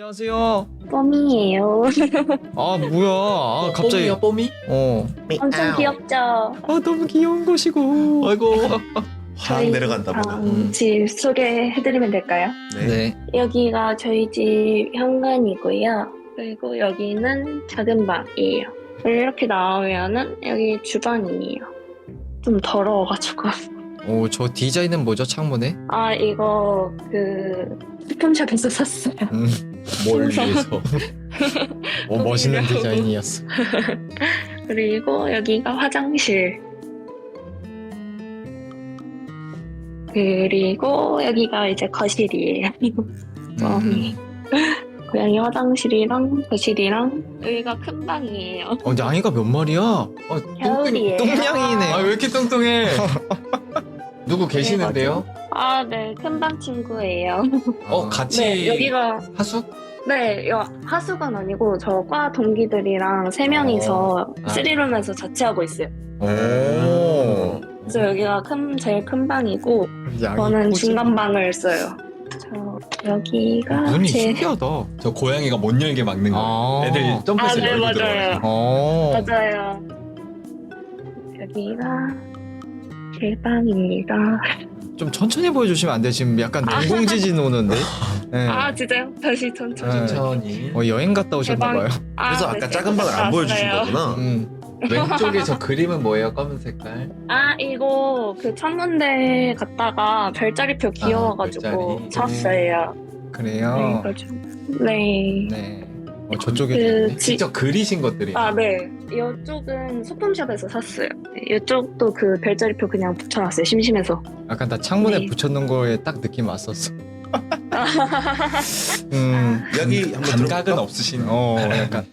안녕하세요. 뽀미예요. 아 뭐야? 아 갑자기. 뽀미요 뽀미? 엄청 귀엽죠? 아 너무 귀여운 것이고. 아이고. 확 내려간다 보다. 집 소개해드리면 될까요? 네. 여기가 저희 집 현관이고요. 그리고 여기는 작은 방이에요. 이렇게 나오면은 여기 주방이에요. 좀 더러워가지고. 오 저 디자인은 뭐죠 창문에? 아 이거 그 스품샵에서 샀어요. 뭘 위해서? 오 멋있는 꾸미려고. 디자인이었어. 그리고 여기가 화장실. 그리고 여기가 이제 거실이에요. 고양이 화장실이랑 거실이랑 여기가 큰 방이에요. 근데 아이가 몇 마리야? 겨울이에요. 똥냥이네. 아 왜 이렇게 뚱뚱해? 누구 계시는데요? 아, 네, 큰 방 친구예요. 같이 네, 여기가 하숙? 네, 하수관 아니고 저 과 동기들이랑 세 명이서 아. 쓰리룸에서 자취하고 있어요. 오. 그래서 여기가 제일 큰 방이고 양이 저는 포즈. 중간 방을 써요. 저 여기가 문이 제 신기하다. 저 고양이가 못 열게 막는 거. 아. 애들 점프해서 아, 네, 열고 맞아요. 들어가요. 맞아요. 여기가 제 방입니다. 좀 천천히 보여주시면 안 돼요? 지금 약간 인공지진 오는데. 네. 아, 진짜요? 다시 천천히. 네. 천천히. 여행 갔다 오셨나봐요. 그래서 네, 아까 작은 방을 안 보여주신 알았어요. 거구나. 왼쪽에 저 그림은 뭐예요? 검은 색깔? 아, 이거 그 천문대 갔다가 별자리표 귀여워가지고 별자리. 샀어요. 그래요. 네. 네. 저쪽에 그 있네. 직접 그리신 것들이. 아, 네. 이쪽은 소품샵에서 샀어요. 네, 이쪽도 그 별자리표 그냥 붙여놨어요. 심심해서. 약간 나 창문에 네. 붙여놓은 거에 딱 느낌 왔었어. 이야기 한번 감각은 들어볼까? 없으신. 약간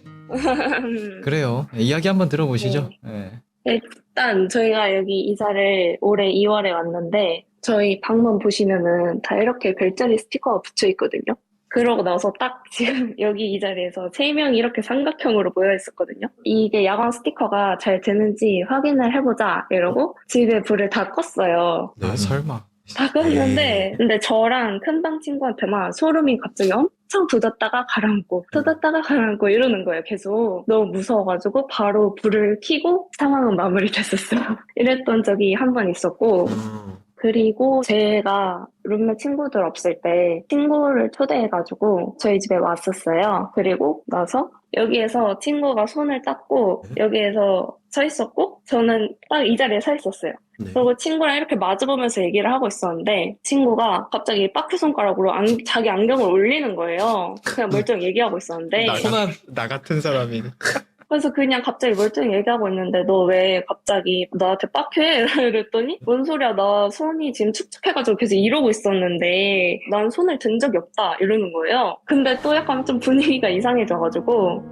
그래요. 이야기 한번 들어보시죠. 네. 일단 저희가 여기 이사를 올해 2월에 왔는데 저희 방문 보시면은 다 이렇게 별자리 스티커가 붙여 있거든요. 그러고 나서 딱 지금 여기 이 자리에서 3명이 이렇게 삼각형으로 모여 있었거든요. 이게 야광 스티커가 잘 되는지 확인을 해보자 이러고 집에 불을 다 껐어요. 네. 설마. 다 껐는데 근데 저랑 큰방 친구한테만 소름이 갑자기 엄청 돋았다가 가라앉고 이러는 거예요. 계속 너무 무서워가지고 바로 불을 켜고 상황은 마무리됐었어요. 이랬던 적이 한 번 있었고 그리고 제가 룸메 친구들 없을 때 친구를 초대해가지고 저희 집에 왔었어요. 그리고 나서 여기에서 친구가 손을 닦고 여기에서 서 있었고 저는 딱 이 자리에 서 있었어요. 네. 그리고 친구랑 이렇게 마주보면서 얘기를 하고 있었는데 친구가 갑자기 빠큐손가락으로 자기 안경을 올리는 거예요. 그냥 멀쩡히 얘기하고 있었는데 나 같은 사람이. 그래서 그냥 갑자기 멀쩡히 얘기하고 있는데 너 왜 갑자기 나한테 빡해? 이랬더니 뭔 소리야 나 손이 지금 축축해가지고 계속 이러고 있었는데 난 손을 든 적이 없다 이러는 거예요. 근데 또 약간 좀 분위기가 이상해져가지고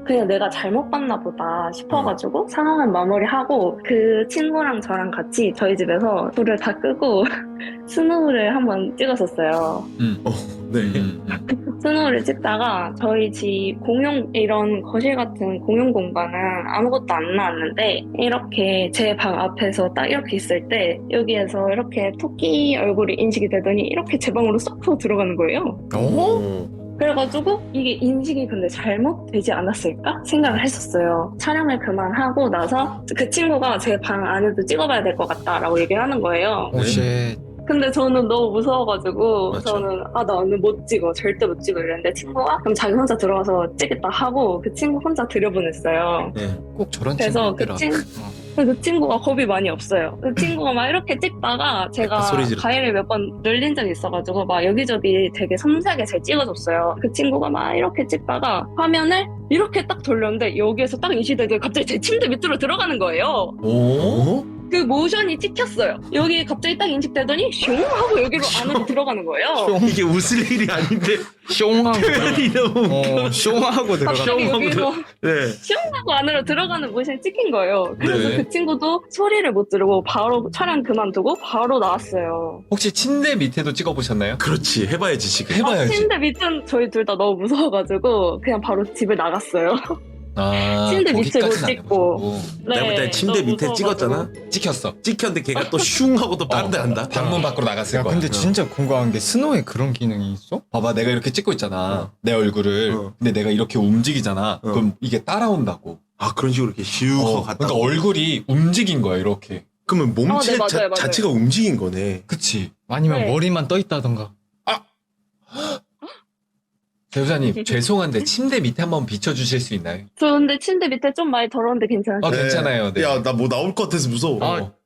그냥 내가 잘못 봤나 보다 싶어가지고 상황을 마무리하고 그 친구랑 저랑 같이 저희 집에서 불을 다 끄고 스노우를 한번 찍었었어요. 네. 스노우를 찍다가 저희 집 이런 거실 같은 공용 공간은 아무것도 안 나왔는데 이렇게 제 방 앞에서 딱 이렇게 있을 때 여기에서 이렇게 토끼 얼굴이 인식이 되더니 이렇게 제 방으로 쏙 들어가는 거예요. 그래가지고 이게 인식이 근데 잘못되지 않았을까 생각을 했었어요. 촬영을 그만하고 나서 그 친구가 제 방 안에도 찍어봐야 될 것 같다라고 얘기를 하는 거예요. 쉣. 근데 저는 너무 무서워가지고 맞죠. 저는 나 오늘 못 찍어 절대 못 찍어 이랬는데 친구가 그럼 자기 혼자 들어가서 찍겠다 하고 그 친구 혼자 들여보냈어요. 꼭 저런 그래서 친구들아. 그 친구가 겁이 많이 없어요. 그 친구가 막 이렇게 찍다가 제가 소리 지르- 가위를 몇 번 늘린 적이 있어가지고 막 여기저기 되게 섬세하게 잘 찍어줬어요. 그 친구가 막 이렇게 찍다가 화면을 이렇게 딱 돌렸는데 여기에서 딱 인식되더니 갑자기 제 침대 밑으로 들어가는 거예요. 그 모션이 찍혔어요. 여기 갑자기 딱 인식되더니 슝 하고 여기로 안으로 들어가는 거예요. 이게 웃을 일이 아닌데 숑하고 표현이 너무 숑하고 들어가. 갑자기 여기로 네. 슝 하고 안으로 들어가는 모션이 찍힌 거예요. 그래서 네. 그 친구도 소리를 못 지르고 바로 촬영 그만두고 바로 나왔어요. 혹시 침대 밑에도 찍어보셨나요? 그렇지 해봐야지 지금. 해봐야지. 침대 밑은 저희 둘 다 너무 무서워가지고 그냥 바로 집을 나갔어요. 아, 침대 밑에 못 거기까지는 안 찍고. 해보고. 네, 내가 볼 때 침대 너무 밑에 무서워가지고. 찍었잖아. 찍혔어. 찍혔는데 걔가 또 슝 하고 또 다른 데 간다. 방문 밖으로 나갔을 야 거야. 근데 진짜 궁금한 게 스노우에 그런 기능이 있어? 봐봐, 내가 이렇게 찍고 있잖아. 내 얼굴을. 어. 근데 내가 이렇게 움직이잖아. 그럼 이게 따라온다고. 아 그런 식으로 이렇게 슉 하고 갔다. 그러니까 얼굴이 움직인 거야, 이렇게. 그러면 몸체 네, 맞아요, 맞아요. 자체가 움직인 거네. 그치? 아니면 네. 머리만 떠 있다던가. 배우자님, 죄송한데 침대 밑에 한번 비춰주실 수 있나요? 저 근데 침대 밑에 좀 많이 더러운데 괜찮으세요? 괜찮아요. 네. 야 나 뭐 나올 것 같아서 무서워.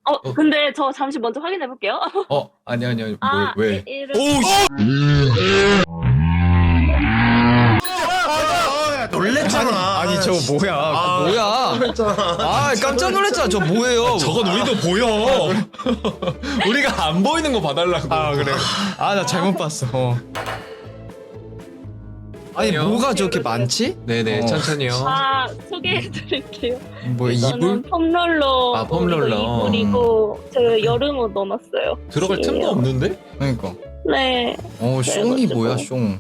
어, 근데 저 잠시 먼저 확인해 볼게요. 아니요. 왜? 이름... 놀랬잖아. 아니 저 뭐야? 뭐야? 놀랬잖아. 아 깜짝 놀랐잖아. 저 뭐예요? 저건 우리도 보여. 우리가 안 보이는 거 봐달라고. 아 그래. 아 나 잘못 봤어. 아니 아니요. 뭐가 저렇게 많지? 네네, 어. 천천히요. 소개해 드릴게요. 뭐 이불? 저는 폼롤러. 아, 폼롤러. 이불이고 저 여름옷 넣어놨어요. 들어갈 틈도 없는데? 그러니까. 네. 숑이 그래가지고. 뭐야 숑?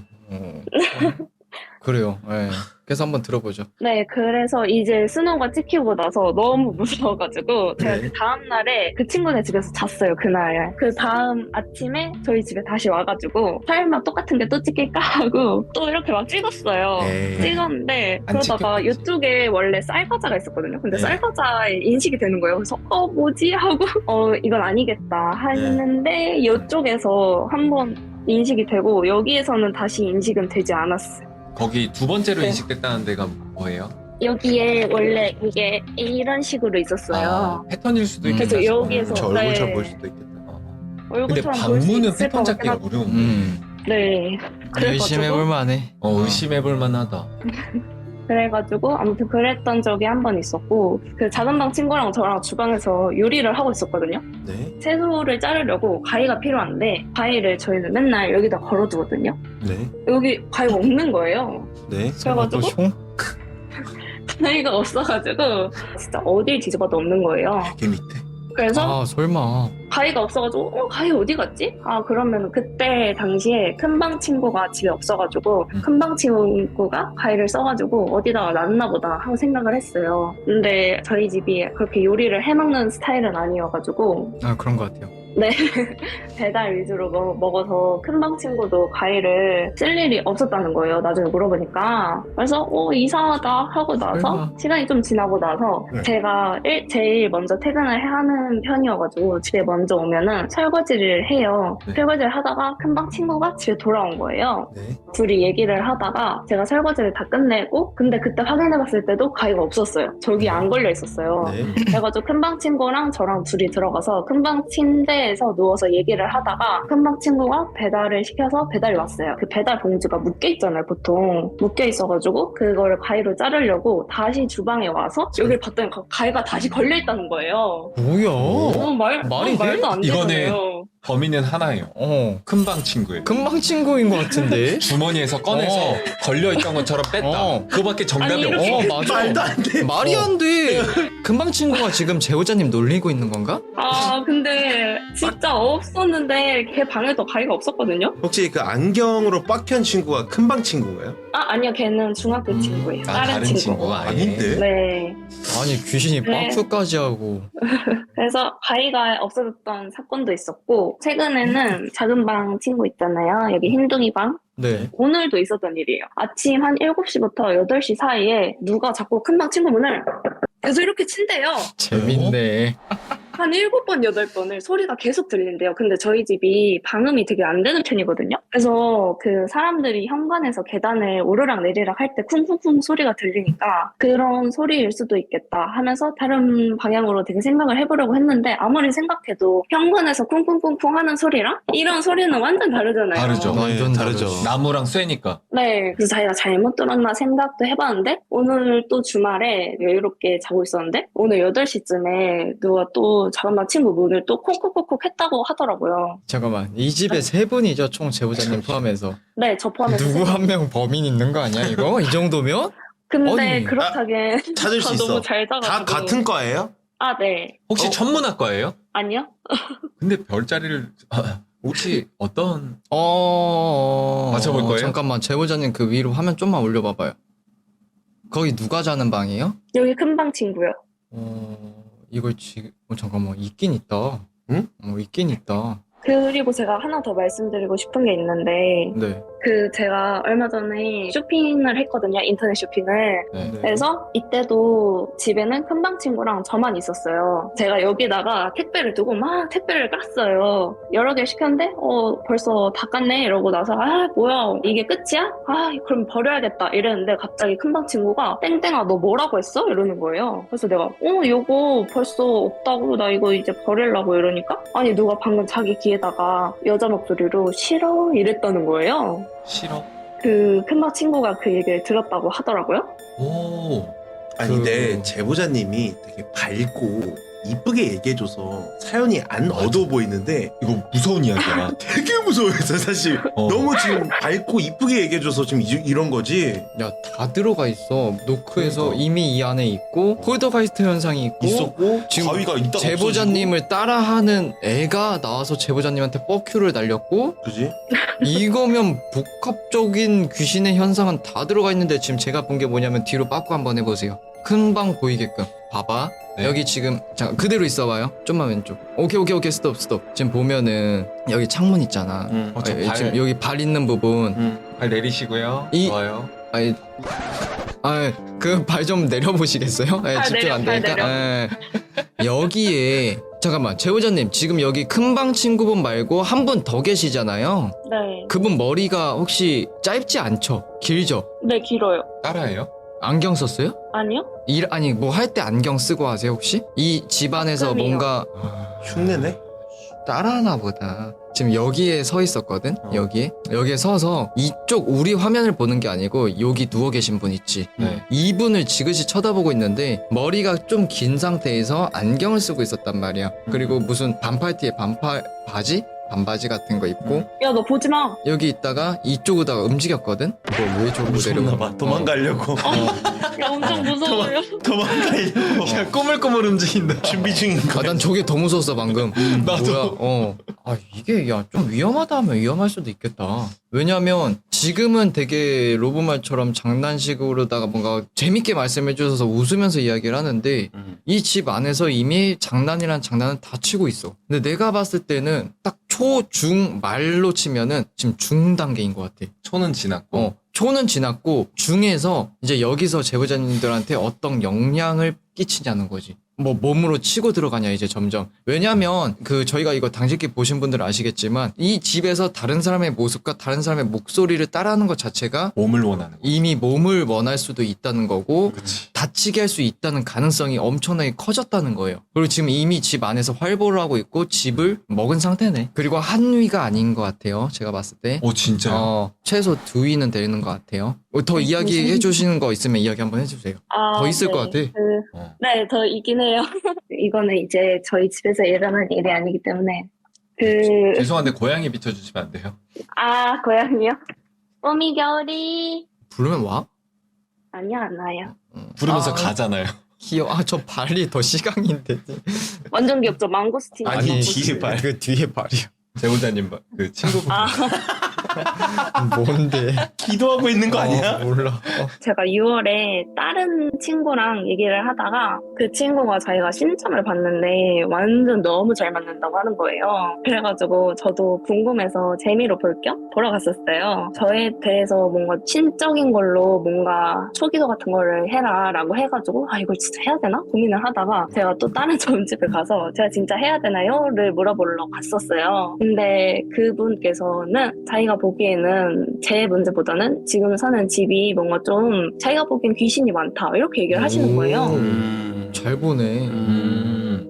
그래요. 예. 그래서 한번 들어보죠. 네, 그래서 이제 스노우가 찍히고 나서 너무 무서워가지고 제가 네. 그 다음날에 그 친구네 집에서 잤어요, 그날. 그 다음 아침에 저희 집에 다시 와가지고 설마 똑같은 게 또 찍힐까 하고 또 이렇게 막 찍었어요. 에이. 찍었는데 안 그러다가 찍혔겠지. 이쪽에 원래 쌀과자가 있었거든요. 근데 네. 쌀과자에 인식이 되는 거예요. 그래서 뭐지? 하고 이건 아니겠다 했는데 이쪽에서 한번 인식이 되고 여기에서는 다시 인식은 되지 않았어요. 거기 두 번째로 네. 인식됐다는 데가 뭐예요? 여기에 원래 이게 이런 식으로 있었어요. 패턴일 수도 있겠다. 그래서 싶어요. 여기에서 저 얼굴 네. 잘 보일 수도 있겠다. 근데 얼굴처럼 볼 수 방문은 있을 패턴 것 잡기가 같긴 어려운데. 네. 의심해볼 만해. 의심해볼 만하다. 그래가지고 아무튼 그랬던 적이 한 번 있었고 그 작은 방 친구랑 저랑 주방에서 요리를 하고 있었거든요. 네. 채소를 자르려고 가위가 필요한데 가위를 저희는 맨날 여기다 걸어두거든요. 네. 여기 가위가 없는 거예요. 네. 그래가지고 숑? 가위가 없어가지고 진짜 어딜 뒤집어도 없는 거예요. 걔 밑에. 그래서 아 설마. 가위가 없어가지고 가위 어디 갔지? 그러면 그때 당시에 큰방 친구가 집에 없어가지고 큰방 친구가 가위를 써가지고 어디다가 놨나 보다 하고 생각을 했어요. 근데 저희 집이 그렇게 요리를 해먹는 스타일은 아니어가지고 아 그런 것 같아요. 네 배달 위주로 먹어서 큰방 친구도 가위를 쓸 일이 없었다는 거예요. 나중에 물어보니까. 그래서 이상하다 하고 나서 설마. 시간이 좀 지나고 나서 네. 제가 제일 먼저 퇴근을 하는 편이어가지고 집에 먼저 오면은 설거지를 해요. 네. 설거지를 하다가 큰방 친구가 집에 돌아온 거예요. 네. 둘이 얘기를 하다가 제가 설거지를 다 끝내고 근데 그때 확인해봤을 때도 가위가 없었어요. 저기 안 걸려 있었어요. 네. 그래가지고 큰방 친구랑 저랑 둘이 들어가서 큰방 침대에서 누워서 얘기를 하다가 큰방 친구가 배달을 시켜서 배달이 왔어요. 그 배달 봉지가 묶여있잖아요, 보통. 묶여있어가지고 그거를 가위로 자르려고 다시 주방에 와서 여기를 봤더니 가위가 다시 걸려있다는 거예요. 뭐야? 말이 돼? 말도 안 이거는 되잖아요. 범인은 하나예요. 큰방 친구예요. 금방 친구인 것 같은데. 주머니에서 꺼내서 걸려있던 것처럼 뺐다. 그거밖에 정답이 아니, 없어. 이렇게- 맞아. 말도 안 돼. 말이 안 돼. 금방 친구가 지금 제보자님 놀리고 있는 건가? 근데 진짜 없었는데 걔 방에도 가위가 없었거든요? 혹시 그 안경으로 빡현 친구가 큰방 친구인가요? 아니요, 걔는 중학교 친구예요. 다른 친구 아예. 아닌데? 네. 아니 귀신이 네. 빡큐까지 하고. 그래서 가위가 없어졌던 사건도 있었고 최근에는 작은 방 친구 있잖아요. 여기 흰둥이 방. 네. 오늘도 있었던 일이에요. 아침 한 7시부터 8시 사이에 누가 자꾸 큰방 친구 문을 계속 이렇게 친대요. 재밌네. 한 7번, 8번을 소리가 계속 들린대요. 근데 저희 집이 방음이 되게 안 되는 편이거든요. 그래서 그 사람들이 현관에서 계단을 오르락 내리락 할 때 쿵쿵쿵 소리가 들리니까 그런 소리일 수도 있겠다 하면서 다른 방향으로 되게 생각을 해보려고 했는데 아무리 생각해도 현관에서 쿵쿵쿵쿵 하는 소리랑 이런 소리는 완전 다르잖아요. 다르죠. 완전 다르죠. 나무랑 쇠니까. 네, 그래서 자기가 잘못 들었나 생각도 해봤는데 오늘 또 주말에 여유롭게 자고 있었는데 오늘 8시쯤에 누가 또 잠깐만 친구 문을 또 콕콕콕콕 했다고 하더라고요. 잠깐만. 이 집에 세 분이죠, 총 제보자님 포함해서. 네, 저 포함해서. 누구 한 명 범인 있는 거 아니야 이거? 이 정도면? 근데 아니, 그렇다기엔 찾을 수 다 있어. 너무 잘 자가지고. 다 같은 과예요? 네. 혹시 천문학과예요? 아니요? 근데 별자리를 혹시 어떤 맞춰볼 거예요? 잠깐만 제보자님 그 위로 화면 좀만 올려봐봐요. 거기 누가 자는 방이에요? 여기 큰방 친구요. 이걸 지금 잠깐만 있긴 있다. 응? 있긴 있다. 그리고 제가 하나 더 말씀드리고 싶은 게 있는데 네. 제가 얼마 전에 쇼핑을 했거든요. 인터넷 쇼핑을. 네. 그래서 이때도 집에는 큰방 친구랑 저만 있었어요. 제가 여기다가 택배를 두고 막 택배를 깠어요. 여러 개 시켰는데 벌써 다 깠네 이러고 나서 뭐야 이게 끝이야? 그럼 버려야겠다 이랬는데 갑자기 큰방 친구가 땡땡아 너 뭐라고 했어? 이러는 거예요. 그래서 내가 이거 벌써 없다고 나 이거 이제 버리려고 이러니까 아니 누가 방금 자기 귀에다가 여자 목소리로 싫어 이랬다는 거예요. 싫어? 큰방 친구가 그 얘기를 들었다고 하더라고요. 오. 아니 근데 제보자님이 되게 밝고 이쁘게 얘기해줘서 사연이 안 어두워 보이는데 이거 무서운 이야기야. 되게 무서워했어 사실. 너무 지금 밝고 이쁘게 얘기해줘서 지금 이런 거지. 야, 다 들어가 있어. 노크에서 그러니까. 이미 이 안에 있고 폴더가이스트 현상이 있고 있었고 지금 가위가 있다가 제보자님을 따라하는 애가 나와서 제보자님한테 뻑큐를 날렸고 그지? 이거면 복합적인 귀신의 현상은 다 들어가 있는데 지금 제가 본 게 뭐냐면 뒤로 빠꾸 한번 해보세요. 큰 방 보이게끔 봐봐. 네. 여기 지금 잠깐 그대로 있어봐요. 좀만 왼쪽. 오케이 스톱. 지금 보면은 여기 창문 있잖아. 저 발. 지금 여기 발 있는 부분. 발 내리시고요. 이- 좋아요. 그 발 좀 내려보시겠어요? 발 집중 내려, 안 발 되니까. 여기에 잠깐만 제보자님 지금 여기 큰방 친구분 말고 한 분 더 계시잖아요. 네. 그분 머리가 혹시 짧지 않죠? 길죠? 네, 길어요. 따라해요? 안경 썼어요? 아니요? 아니 뭐 할 때 안경 쓰고 하세요 혹시? 이 집안에서 가끔이요. 뭔가 흉내네? 따라하나 보다. 지금 여기에 서 있었거든? 어. 여기에 서서 이쪽 우리 화면을 보는 게 아니고 여기 누워 계신 분 있지? 네. 이분을 지그시 쳐다보고 있는데 머리가 좀 긴 상태에서 안경을 쓰고 있었단 말이야. 그리고 무슨 반팔티에 반바지 같은 거 입고 야, 너 보지 마. 여기 있다가 이쪽으로다가 움직였거든? 이거 왜 저러고 무섭나봐. 도망가려고. 야, 엄청 무서워요. 도망가려고. 그냥 꼬물꼬물 움직인다. 준비 중인 거. 난 저게 더 무서웠어 방금. 나도. 뭐야? 이게 야 좀 위험하다 하면 위험할 수도 있겠다. 왜냐면 지금은 되게 로브말처럼 장난식으로다가 뭔가 재밌게 말씀해 주셔서 웃으면서 이야기를 하는데 이 집 안에서 이미 장난이란 장난은 다 치고 있어. 근데 내가 봤을 때는 딱 초, 중, 말로 치면은 지금 중 단계인 것 같아. 초는 지났고. 초는 지났고 중에서 이제 여기서 제보자님들한테 어떤 영향을 끼치냐는 거지. 뭐 몸으로 치고 들어가냐 이제 점점. 왜냐면 저희가 이거 당직기 보신 분들은 아시겠지만 이 집에서 다른 사람의 모습과 다른 사람의 목소리를 따라하는 것 자체가 몸을 원하는 거. 이미 몸을 원할 수도 있다는 거고 그치. 다치게 할 수 있다는 가능성이 엄청나게 커졌다는 거예요. 그리고 지금 이미 집 안에서 활보를 하고 있고 집을 먹은 상태네. 그리고 한 위가 아닌 것 같아요. 제가 봤을 때. 오 진짜요? 최소 2위는 되는 것 같아요. 더 이야기해 주시는 거 있으면 이야기 한번 해주세요. 더 있을 것 같아. 어. 네, 더 있긴 해요. 이거는 이제 저희 집에서 일어난 일이 아니기 때문에. 죄송한데 고양이 비춰주시면 안 돼요? 고양이요? 봄이 겨울이. 부르면 와? 아니요, 안 와요. 부르면서 아. 가잖아요. 귀여워. 저 발이 더 시강인데. 완전 귀엽죠? 망고스틴. 아니, 망고스틴. 뒤에 발. 그 뒤에 발이야. 제보자님 그 친구분. 뭔데? 기도하고 있는 거 아니야? 몰라. 제가 6월에 다른 친구랑 얘기를 하다가 그 친구가 자기가 신점을 봤는데 완전 너무 잘 맞는다고 하는 거예요. 그래가지고 저도 궁금해서 재미로 볼 겸 보러 갔었어요. 저에 대해서 뭔가 신적인 걸로 뭔가 초기도 같은 거를 해라 라고 해가지고 이걸 진짜 해야 되나? 고민을 하다가 제가 또 다른 점집에 가서 제가 진짜 해야 되나요? 를 물어보러 갔었어요. 근데 그분께서는 자기가 보기에는 제 문제보다는 지금 사는 집이 뭔가 좀 자기가 보기엔 귀신이 많다 이렇게 얘기를 하시는 거예요. 잘 보네.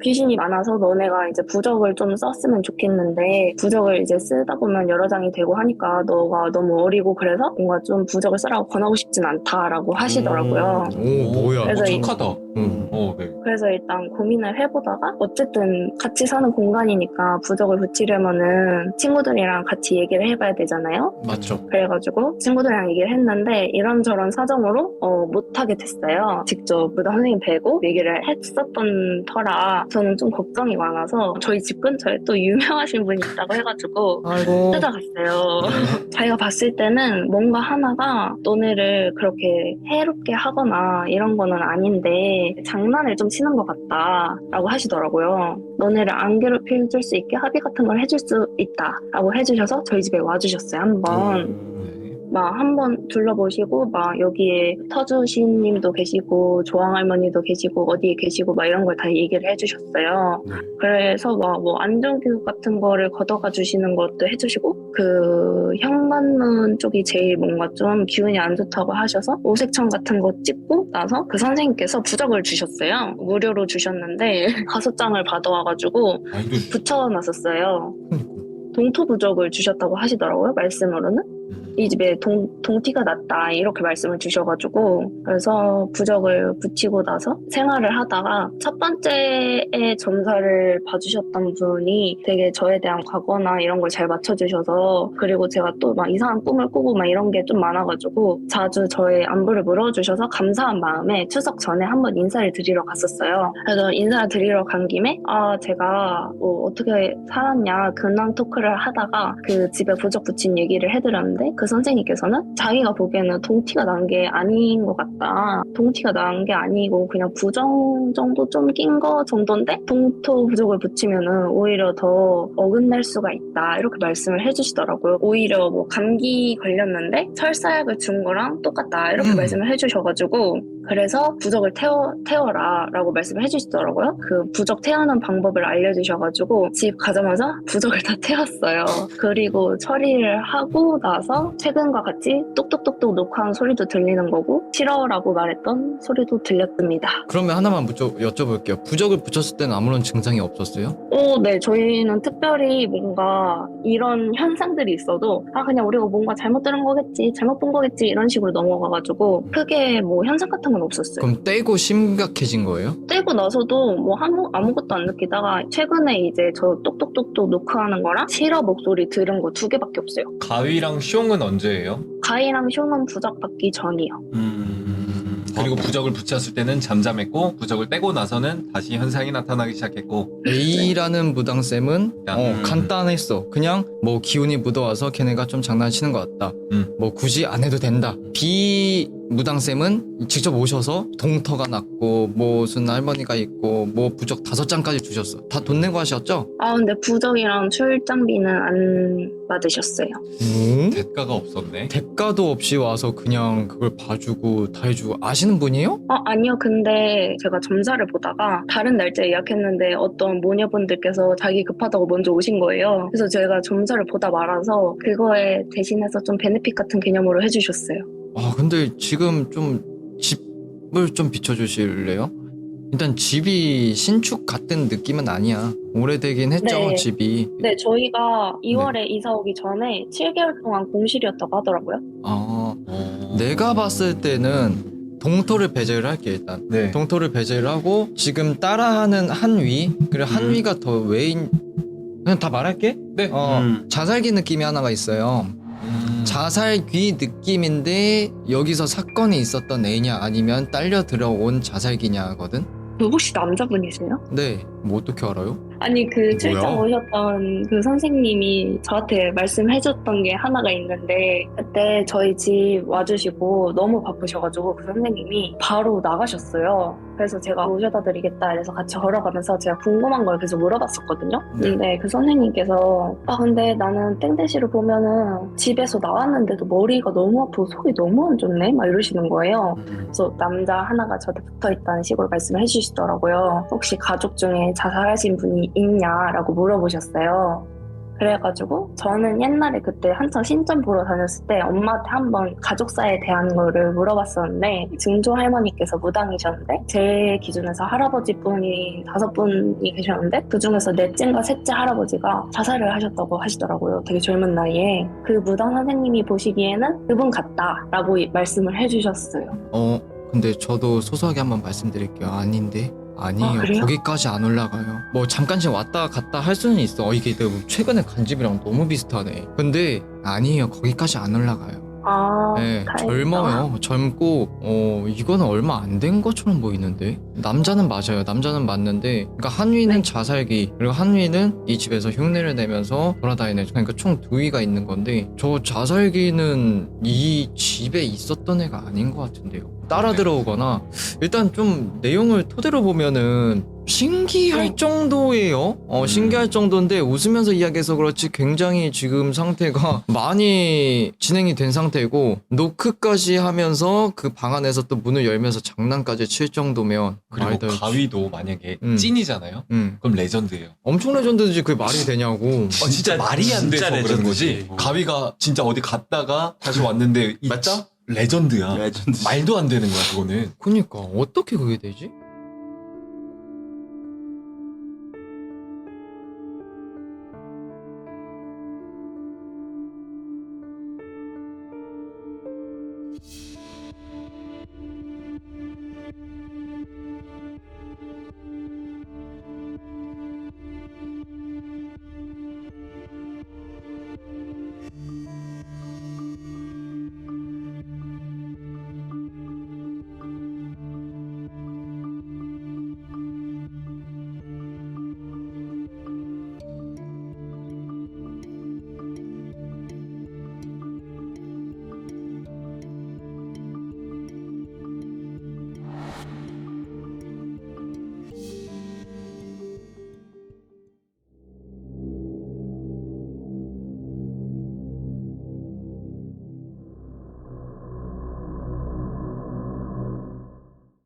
귀신이 많아서 너네가 이제 부적을 좀 썼으면 좋겠는데 부적을 이제 쓰다 보면 여러 장이 되고 하니까 너가 너무 어리고 그래서 뭔가 좀 부적을 쓰라고 권하고 싶진 않다라고 하시더라고요. 오, 뭐야. 그래서 이- 착하다. 네. 그래서 일단 고민을 해보다가 어쨌든 같이 사는 공간이니까 부적을 붙이려면은 친구들이랑 같이 얘기를 해봐야 되잖아요. 맞죠. 그래가지고 친구들이랑 얘기를 했는데 이런저런 사정으로 못하게 됐어요. 직접 무당 선생님 뵈고 얘기를 했었던 터라 저는 좀 걱정이 많아서 저희 집 근처에 또 유명하신 분이 있다고 해가지고 아이고. 찾아갔어요. 자기가 봤을 때는 뭔가 하나가 너네를 그렇게 해롭게 하거나 이런 거는 아닌데 장난을 좀 치는 것 같다라고 하시더라고요. 너네를 안 괴롭힐 수 있게 합의 같은 걸 해줄 수 있다라고 해주셔서 저희 집에 와주셨어요. 한번. 막 한번 둘러보시고 막 여기에 터주시님도 계시고 조항할머니도 계시고 어디에 계시고 막 이런 걸 다 얘기를 해주셨어요. 그래서 막 뭐 안전교육 같은 거를 걷어가 주시는 것도 해주시고 그 현관문 쪽이 제일 뭔가 좀 기운이 안 좋다고 하셔서 오색천 같은 거 찍고 나서 그 선생님께서 부적을 주셨어요. 무료로 주셨는데 5장을 받아와가지고 붙여놨었어요. 동토 부적을 주셨다고 하시더라고요. 말씀으로는. 이 집에 동티가 났다 이렇게 말씀을 주셔가지고 그래서 부적을 붙이고 나서 생활을 하다가 첫 번째에 점사를 봐주셨던 분이 되게 저에 대한 과거나 이런 걸 잘 맞춰주셔서 그리고 제가 또 막 이상한 꿈을 꾸고 막 이런 게 좀 많아가지고 자주 저의 안부를 물어주셔서 감사한 마음에 추석 전에 한번 인사를 드리러 갔었어요. 그래서 인사를 드리러 간 김에 제가 뭐 어떻게 살았냐 근황 토크를 하다가 그 집에 부적 붙인 얘기를 해드렸는데 그 선생님께서는 자기가 보기에는 동티가 난 게 아닌 것 같다. 동티가 난 게 아니고 그냥 부정 정도 좀 낀 거 정도인데 동토 부적을 붙이면은 오히려 더 어긋날 수가 있다. 이렇게 말씀을 해주시더라고요. 오히려 뭐 감기 걸렸는데 설사약을 준 거랑 똑같다. 이렇게 말씀을 해주셔가지고 그래서 부적을 태워라 라고 말씀을 해주시더라고요. 그 부적 태우는 방법을 알려주셔가지고 집 가자마자 부적을 다 태웠어요. 그리고 처리를 하고 나서 최근과 같이 똑똑똑똑 녹화한 소리도 들리는 거고 싫어라고 말했던 소리도 들렸습니다. 그러면 하나만 여쭤볼게요. 부적을 붙였을 때는 아무런 증상이 없었어요? 네. 저희는 특별히 뭔가 이런 현상들이 있어도 그냥 우리가 뭔가 잘못 들은 거겠지, 잘못 본 거겠지 이런 식으로 넘어가가지고 크게 뭐 현상 같은 건 없었어요. 그럼 떼고 심각해진 거예요? 떼고 나서도 뭐 아무것도 안 느끼다가 최근에 이제 저 똑똑똑똑 녹화하는 거랑 실어 목소리 들은 거 2개밖에 없어요. 가위랑 숑은 언제예요? 가위랑 숑은 부적 받기 전이요. 그리고 부적을 붙였을 때는 잠잠했고 부적을 떼고 나서는 다시 현상이 나타나기 시작했고 A라는 무당쌤은 간단했어. 그냥 뭐 기운이 묻어와서 걔네가 좀 장난치는 것 같다. 뭐 굳이 안 해도 된다. B 무당쌤은 직접 오셔서 동터가 났고 뭐 무슨 할머니가 있고 뭐 부적 5장까지 주셨어. 다 돈 내고 하셨죠? 근데 부적이랑 출장비는 안 받으셨어요. 대가가 없었네. 대가도 없이 와서 그냥 그걸 봐주고 다 해주고 아시는 분이에요? 아니요. 근데 제가 점사를 보다가 다른 날짜에 예약했는데 어떤 모녀분들께서 자기 급하다고 먼저 오신 거예요. 그래서 제가 점사를 보다 말아서 그거에 대신해서 좀 베네핏 같은 개념으로 해주셨어요. 근데 지금 좀 집을 좀 비춰주실래요? 일단 집이 신축 같은 느낌은 아니야. 오래되긴 했죠, 네. 집이. 네, 저희가 2월에 이사 오기 전에 7개월 동안 공실이었다고 하더라고요. 내가 봤을 때는 동토를 배제를 할게 일단. 네. 동토를 배제를 하고 지금 따라하는 한위 그리고 한위가 더 외인 그냥 다 말할게. 네. 자살기 느낌이 하나가 있어요. 자살귀 느낌인데 여기서 사건이 있었던 애냐 아니면 딸려 들어온 자살기냐거든. 혹시 남자분이세요? 네, 뭐 어떻게 알아요? 아니 그 뭐야? 출장 오셨던 그 선생님이 저한테 말씀해줬던 게 하나가 있는데 그때 저희 집 와주시고 너무 바쁘셔가지고 그 선생님이 바로 나가셨어요. 그래서 제가 모셔다 드리겠다 해서 같이 걸어가면서 제가 궁금한 걸 계속 물어봤었거든요. 근데 그 선생님께서 근데 나는 땡대시를 보면은 집에서 나왔는데도 머리가 너무 아프고 속이 너무 안 좋네 막 이러시는 거예요. 그래서 남자 하나가 저한테 붙어있다는 식으로 말씀을 해주시더라고요. 혹시 가족 중에 자살하신 분이 있냐라고 물어보셨어요. 그래가지고 저는 옛날에 그때 한창 신점 보러 다녔을 때 엄마한테 한번 가족사에 대한 거를 물어봤었는데 증조 할머니께서 무당이셨는데 제 기준에서 할아버지 분이 5분이 계셨는데 그중에서 넷째인가 셋째 할아버지가 자살을 하셨다고 하시더라고요. 되게 젊은 나이에. 그 무당 선생님이 보시기에는 그분 같다라고 말씀을 해주셨어요. 근데 저도 소소하게 한번 말씀드릴게요. 아닌데. 아니에요. 그래요? 거기까지 안 올라가요. 뭐 잠깐씩 왔다 갔다 할 수는 있어. 이게 내가 최근에 간집이랑 너무 비슷하네. 근데 아니에요. 거기까지 안 올라가요. 아, 네, 다행이다. 젊어요. 젊고, 이거는 얼마 안 된 것처럼 보이는데? 남자는 맞아요. 남자는 맞는데, 그러니까 한위는 네. 자살기, 그리고 한위는 이 집에서 흉내를 내면서 돌아다니는, 그러니까 총 두 위가 있는 건데, 저 자살기는 이 집에 있었던 애가 아닌 것 같은데요. 따라 들어오거나, 일단 좀 내용을 토대로 보면은, 신기할 네. 정도예요. 신기할 정도인데 웃으면서 이야기해서 그렇지 굉장히 지금 상태가 많이 진행이 된 상태고 노크까지 하면서 그 방 안에서 또 문을 열면서 장난까지 칠 정도면 그리고 말도 할 가위도 만약에 음. 찐이잖아요. 그럼 레전드예요. 엄청 레전드지 그게 말이 되냐고. 진짜 말이 안 돼서 진짜 그런 거지. 레전드지. 가위가 진짜 어디 갔다가 다시 왔는데 맞지? 레전드야. 레전드. 말도 안 되는 거야 그거는. 그니까 어떻게 그게 되지?